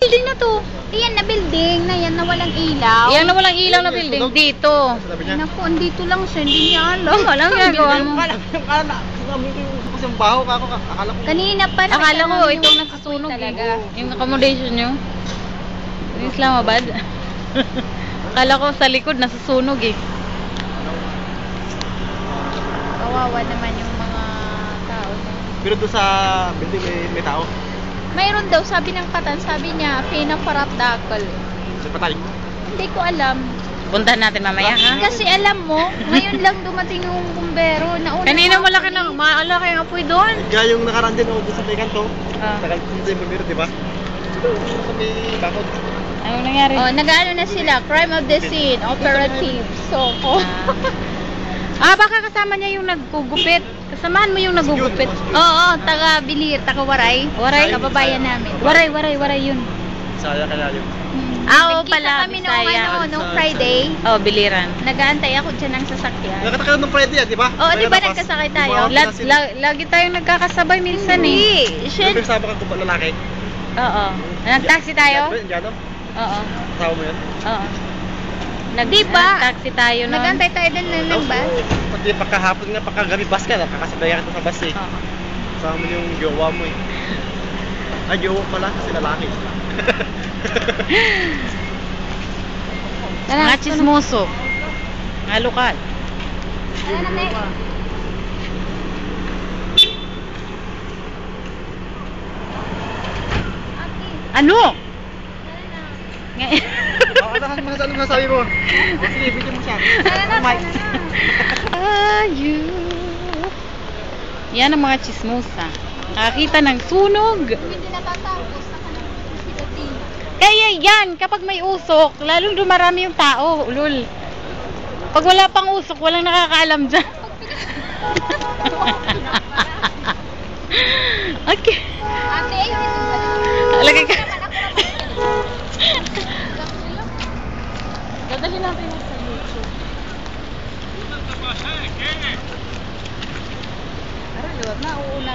building na to. Yan na building na yan na walang ilaw. Yan na walang ilaw na building dito. Naku, andito lang siya, hindi niya alam. Walang ginagawa mo. Kanina pa Akala ko itong nasusunog talaga. Yung accommodation nyo. Yung Islamabad. Akala ko sa likod nasusunog eh. Kawawa naman yung mga tao. Pero doon sa building may tao. Mayroon daw, sabi ng katan, sabi niya, pinaparap dakal. Sa patay. Hindi ko alam. Puntahan natin mamaya ha. Kasi alam mo, ngayon lang dumating yung bumbero. Kanina malaki na, malaki ang apoy doon. Kaya yung nakaraan din doon sa may kanto. Ah. Tagal din yung bumbero, di ba? Sa may bakod. Anong nangyari? Oh, nag-ano na sila, crime of the scene, operative. So, Baka kasama niya yung naggugupit. Kasamahan mo yung naggugupit. Oo, taga Bilir, taga Waray. Waray? Kababayan namin. Waray yun. Saya kaya yun. Oo Nagkita pala, kami Bisaya. nung Friday. Oh, Biliran. Nag-aantay ako dyan ng sasakyan. Nakataka nung Friday, di ba? Oo, di ba nagkasakay tayo? Lagi tayong nagkakasabay minsan eh. Siyempre kasama ka kung lalaki. Oo. Nag-taxi tayo? Indiano? Oo. Kasama mo yun? Oo. Di ba? Nag-taxi tayo noon. Nag-antay tayo din ng bus. Pati pagkahapon nga, pagkagabi bus ka, nakakasabay ka sa bus eh. Oo. Kasama mo yung jowa mo eh. Ay, jowa pala kasi lalaki. Mga chismoso. Mga lokal. Ano? Ano masabi mo? Sige, bigyan mo siya. Yan ang mga chismosa. Nakakita ng sunog. Hindi natatapos. Kaya yan, kapag may usok, lalong dumarami yung tao, ulul. Pag wala pang usok, walang nakakaalam dyan. Okay. Ate, Lagay ka. Dadali natin sa YouTube. Para luwag na, uuna.